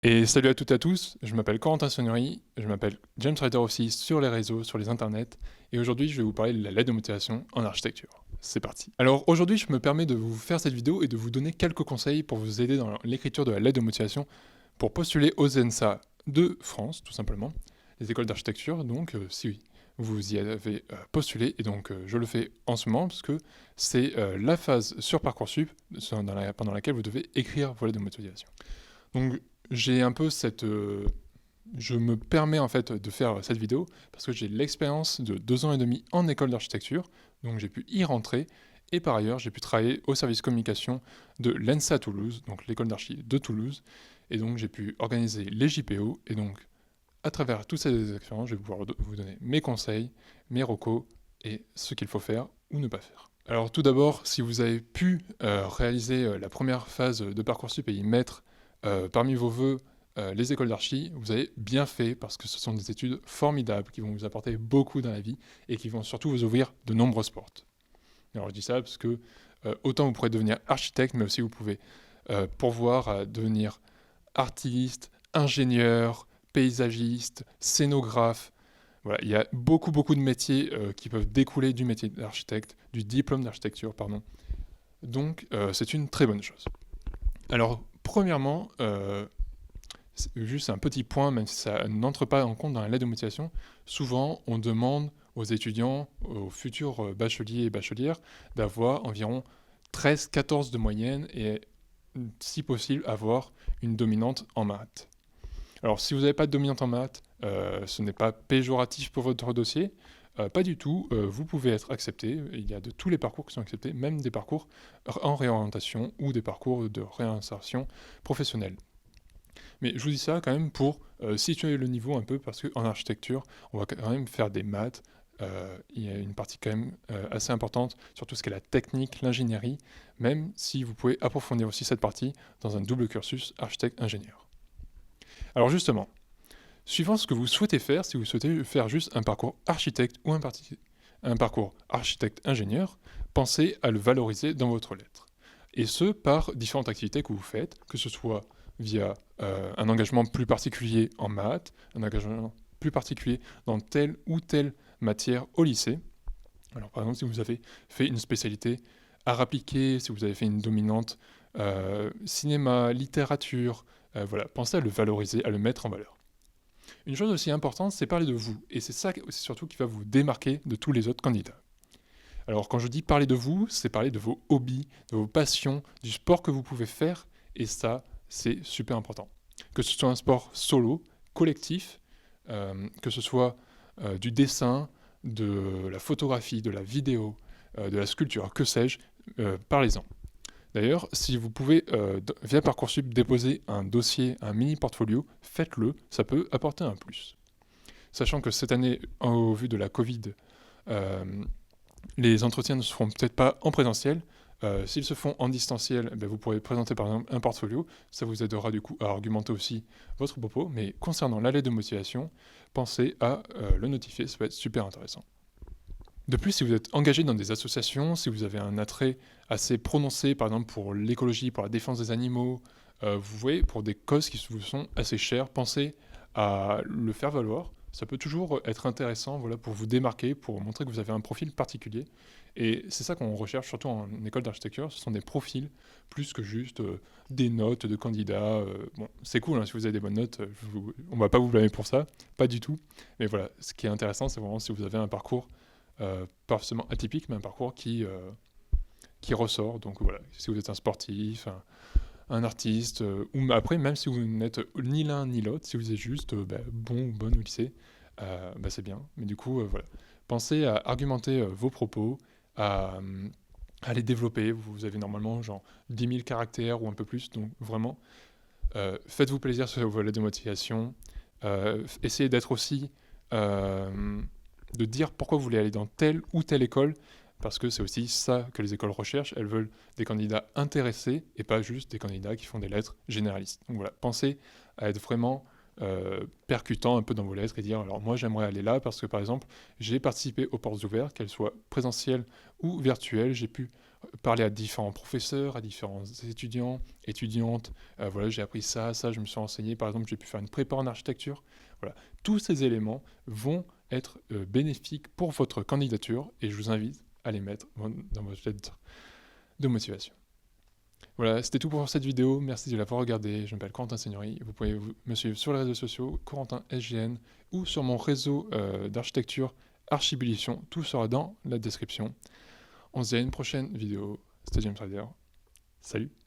Et salut à toutes et à tous, je m'appelle Corentin Sonnery, je m'appelle James Ryder aussi sur les réseaux, sur les internets, et aujourd'hui je vais vous parler de la lettre de motivation en architecture. C'est parti. Alors aujourd'hui je me permets de vous faire cette vidéo et de vous donner quelques conseils pour vous aider dans l'écriture de la lettre de motivation pour postuler aux ENSA de France, tout simplement, les écoles d'architecture, donc si vous y avez postulé, et donc je le fais en ce moment parce que c'est la phase sur Parcoursup pendant laquelle vous devez écrire vos lettres de motivation. Donc j'ai un peu cette... je me permets en fait de faire cette vidéo parce que j'ai l'expérience de 2 ans et demi en école d'architecture, donc j'ai pu y rentrer, et par ailleurs j'ai pu travailler au service communication de l'ENSA Toulouse, donc l'école d'archi de Toulouse, et donc j'ai pu organiser les JPO, et donc à travers toutes ces expériences, je vais pouvoir vous donner mes conseils, mes recos, et ce qu'il faut faire ou ne pas faire. Alors tout d'abord, si vous avez pu réaliser la première phase de Parcoursup et y mettre parmi vos vœux les écoles d'archi, vous avez bien fait parce que ce sont des études formidables qui vont vous apporter beaucoup dans la vie et qui vont surtout vous ouvrir de nombreuses portes. Alors je dis ça parce que autant vous pourrez devenir architecte, mais aussi vous pouvez pourvoir à devenir artiste, ingénieur, paysagiste, scénographe. Voilà, il y a beaucoup de métiers qui peuvent découler du métier d'architecte, du diplôme d'architecture, pardon. Donc c'est une très bonne chose. Alors premièrement, juste un petit point, même si ça n'entre pas en compte dans la lettre de motivation, souvent on demande aux étudiants, aux futurs bacheliers et bachelières, d'avoir environ 13-14 de moyenne et si possible avoir une dominante en maths. Alors si vous n'avez pas de dominante en maths, ce n'est pas péjoratif pour votre dossier, pas du tout, vous pouvez être accepté, il y a de tous les parcours qui sont acceptés, même des parcours en réorientation ou des parcours de réinsertion professionnelle. Mais je vous dis ça quand même pour situer le niveau un peu, parce qu'en architecture, on va quand même faire des maths. Il y a une partie quand même assez importante sur tout ce qui est la technique, l'ingénierie, même si vous pouvez approfondir aussi cette partie dans un double cursus architecte-ingénieur. Alors justement, suivant ce que vous souhaitez faire, si vous souhaitez faire juste un parcours architecte ou un parcours architecte-ingénieur, pensez à le valoriser dans votre lettre. Et ce, par différentes activités que vous faites, que ce soit via un engagement plus particulier en maths, un engagement plus particulier dans telle ou telle matière au lycée. Alors par exemple, si vous avez fait une spécialité art appliqué, si vous avez fait une dominante cinéma, littérature, voilà, pensez à le valoriser, à le mettre en valeur. Une chose aussi importante, c'est parler de vous, et c'est ça c'est surtout qui va vous démarquer de tous les autres candidats. Alors quand je dis parler de vous, c'est parler de vos hobbies, de vos passions, du sport que vous pouvez faire, et ça, c'est super important. Que ce soit un sport solo, collectif, que ce soit du dessin, de la photographie, de la vidéo, de la sculpture, que sais-je, parlez-en. D'ailleurs, si vous pouvez, via Parcoursup, déposer un dossier, un mini portfolio, faites-le, ça peut apporter un plus. Sachant que cette année, au vu de la Covid, euh, les entretiens ne se feront peut-être pas en présentiel. S'ils se font en distanciel, vous pourrez présenter par exemple un portfolio. Ça vous aidera du coup à argumenter aussi votre propos. Mais concernant la lettre de motivation, pensez à le notifier, ça va être super intéressant. De plus, si vous êtes engagé dans des associations, si vous avez un attrait assez prononcé, par exemple pour l'écologie, pour la défense des animaux, vous voyez, pour des causes qui vous sont assez chères, pensez à le faire valoir. Ça peut toujours être intéressant, voilà, pour vous démarquer, pour montrer que vous avez un profil particulier. Et c'est ça qu'on recherche, surtout en école d'architecture, ce sont des profils, plus que juste des notes de candidats. Bon, c'est cool, hein, si vous avez des bonnes notes, on ne va pas vous blâmer pour ça, pas du tout. Mais voilà, ce qui est intéressant, c'est vraiment si vous avez un parcours pas forcément atypique, mais un parcours qui ressort. Donc voilà, si vous êtes un sportif, un artiste, ou après, même si vous n'êtes ni l'un ni l'autre, si vous êtes juste bon ou bonne au lycée, c'est bien. Mais du coup, voilà. Pensez à argumenter vos propos, à les développer. Vous avez normalement genre 10 000 caractères ou un peu plus, donc vraiment, faites-vous plaisir sur vos lettres de motivation. Essayez d'être aussi de dire pourquoi vous voulez aller dans telle ou telle école, parce que c'est aussi ça que les écoles recherchent. Elles veulent des candidats intéressés et pas juste des candidats qui font des lettres généralistes. Donc voilà, pensez à être vraiment percutant un peu dans vos lettres et dire alors moi j'aimerais aller là parce que par exemple j'ai participé aux portes ouvertes, qu'elles soient présentielles ou virtuelles, j'ai pu parler à différents professeurs, à différents étudiants, étudiantes. Voilà, j'ai appris ça, je me suis renseigné. Par exemple, j'ai pu faire une prépa en architecture. Voilà, tous ces éléments vont être bénéfiques pour votre candidature et je vous invite à les mettre dans votre lettre de motivation. Voilà, c'était tout pour cette vidéo. Merci de l'avoir regardée. Je m'appelle Corentin Seigneury. Vous pouvez me suivre sur les réseaux sociaux, Corentin SGN, ou sur mon réseau d'architecture Archibulition. Tout sera dans la description. On se dit à une prochaine vidéo. C'était James Rider. Salut!